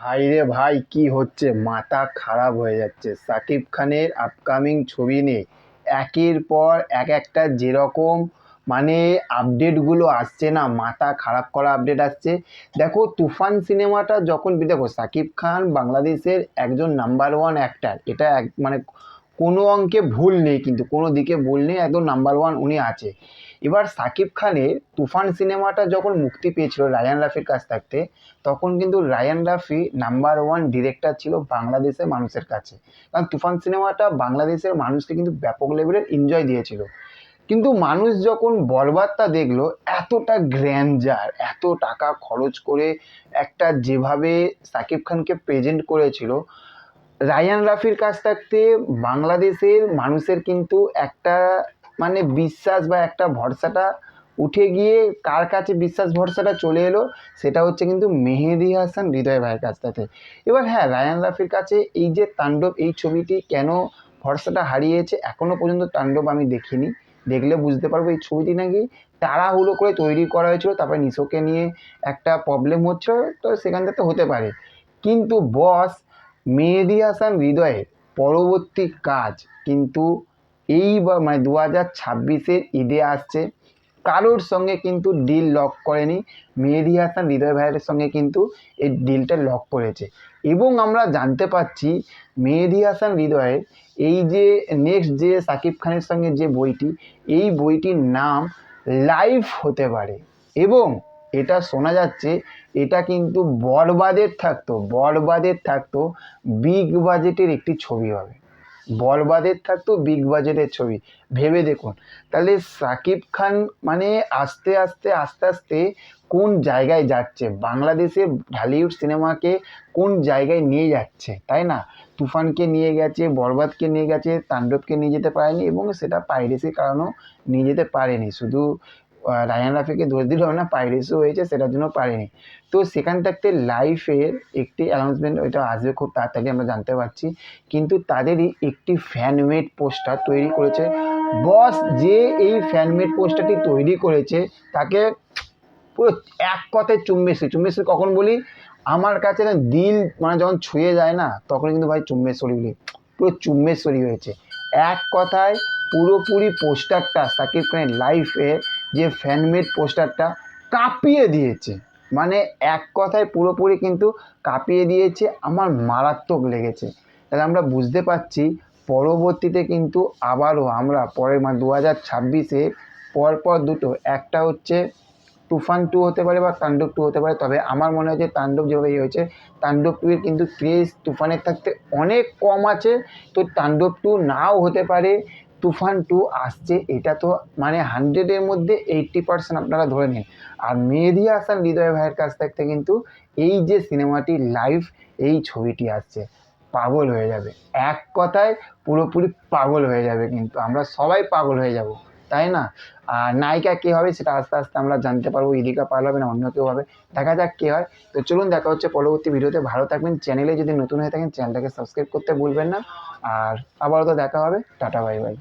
ভাই রে ভাই, কি হচ্ছে, মাথা খারাপ হয়ে যাচ্ছে। সাকিব খানের আপকামিং ছবি নিয়ে একের পর একটা যেরকম মানে আপডেটগুলো আসছে না, মাথা খারাপ করা আপডেট আসছে। দেখো, তুফান সিনেমাটা যখন দেখো, সাকিব খান বাংলাদেশের একজন নাম্বার ওয়ান অ্যাক্টার, এটা মানে কোনো অঙ্কে ভুল নেই, কিন্তু কোনো দিকে ভুল নেই, একদম নাম্বার ওয়ান উনি আছে। এবার সাকিব খানের তুফান সিনেমাটা যখন মুক্তি পেয়েছিল রায়ান রাফির কাছ থাকতে, তখন কিন্তু Rayan Rafi number one director ছিল বাংলাদেশের মানুষের কাছে। কারণ তুফান সিনেমাটা বাংলাদেশের মানুষকে কিন্তু ব্যাপক লেভেলের এনজয় দিয়েছিল। কিন্তু মানুষ যখন বরবাদটা দেখলো, এতটা গ্র্যান্ডার, এত টাকা খরচ করে একটা যেভাবে সাকিব খানকে প্রেজেন্ট করেছিল, রায়ান রাফির কাছ থাকতে বাংলাদেশের মানুষের কিন্তু একটা মানে বিশ্বাস বা একটা ভরসাটা উঠে গিয়ে কার কাছে বিশ্বাস ভরসাটা চলে এলো, সেটা হচ্ছে কিন্তু মেহেদী হাসান হৃদয় ভাইয়ের কাছ থেকে। এবার হ্যাঁ, রায়ান রাফির কাছে এই যে তাণ্ডব, এই ছবিটি কেন ভরসাটা হারিয়েছে এখনও পর্যন্ত তাণ্ডব আমি দেখিনি। দেখলে বুঝতে পারবো এই ছবিটি নাকি তাড়াহুড়ো করে তৈরি করা হয়েছিল, তারপরে নিশোকে নিয়ে একটা প্রবলেম হচ্ছিল, তো সেখান থেকে হতে পারে। কিন্তু বস, মেহেদী হাসান হৃদয়ের পরবর্তী কাজ কিন্তু এই মানে 2026-এর ঈদে আসছে। কারোর সঙ্গে কিন্তু ডিল লক করেনি, মেহেদী হাসান হৃদয় ভাইয়ের সঙ্গে কিন্তু এই ডিলটা লক করেছে। এবং আমরা জানতে পারছি মেহেদী হাসান হৃদয়ের এই যে নেক্সট যে সাকিব খানের সঙ্গে যে বইটি, এই বইটির নাম লাইফ হতে পারে। এবং এটা শোনা যাচ্ছে এটা কিন্তু বরবাদের থাকতো বিগ বাজেটের একটি ছবি হবে। বরবাদের থাকতো বিগ বাজেটের ছবি, ভেবে দেখুন। তাহলে সাকিব খান মানে আস্তে আস্তে আস্তে আস্তে কোন জায়গায় যাচ্ছে, বাংলাদেশের ঢালিউড সিনেমাকে কোন জায়গায় নিয়ে যাচ্ছে, তাই না? তুফানকে নিয়ে গেছে, বরবাদকে নিয়ে গেছে, তাণ্ডবকে নিয়ে যেতে পারেনি, এবং সেটা পাইরেসির কারণেও নিয়ে যেতে পারেনি। শুধু রায়ান রাফিকে দোষ দিল না, পাইরেসিও হয়েছে, সেটার জন্য পারেনি। তো সেখান থাকতে লাইফের একটি অ্যানাউন্সমেন্ট ওইটা আসবে খুব তাড়াতাড়ি, আমরা জানতে পারছি। কিন্তু তাদেরই একটি ফ্যানমেড পোস্টার তৈরি করেছে বস। যে এই ফ্যানমেড পোস্টারটি তৈরি করেছে তাকে পুরো এক কথায় চুম্বেশ্বরী কখন বলি, আমার কাছে না দিল মানে যখন ছুঁয়ে যায় না, তখন কিন্তু ভাই চুম্বেশ্বরী বলি, পুরো চুম্বেশ্বরী হয়েছে। এক কথায় পুরোপুরি পোস্টারটা সাকিব খানের লাইফের যে ফ্যানমেড পোস্টারটা কাঁপিয়ে দিয়েছে, মানে এক কথায় পুরোপুরি কিন্তু কাঁপিয়ে দিয়েছে। আমার মারাত্মক লেগেছে। তাহলে আমরা বুঝতে পারছি পরবর্তীতে কিন্তু আবারও আমরা পরের 2026-এ পরপর দুটো, একটা হচ্ছে তুফান 2 হতে পারে বা তাণ্ডব 2 হতে পারে। তবে আমার মনে হয় যে তাণ্ডব যেভাবে হয়েছে, তাণ্ডব 2 এর কিন্তু ক্রেজ তুফানের থাকতে অনেক কম আছে। তো তাণ্ডব 2 নাও হতে পারে, তুফান 2 আসছে, এটা তো মানে 100-এর মধ্যে 80% আপনারা ধরে নিন। আর মেহেদী হাসান হৃদয় ভাইয়ের কাছ থেকে কিন্তু এই যে সিনেমাটি লাইভ, এই ছবিটি আসছে, পাগল হয়ে যাবে। এক কথায় পুরোপুরি পাগল হয়ে যাবে, কিন্তু আমরা সবাই পাগল হয়ে যাব, তাই না? আর নায়িকা কে হবে সেটা আস্তে আস্তে আমরা জানতে পারবো, ইদিকা পাল হবে না অন্য কেউ হবে, দেখা যাক কে হয়। তো চলুন, দেখা হচ্ছে পরবর্তী ভিডিওতে। ভালো থাকবেন, চ্যানেলে যদি নতুন হয়ে থাকেন চ্যানেলটাকে সাবস্ক্রাইব করতে ভুলবেন না। আর আবারও তো দেখা হবে, টাটা বাই বাই।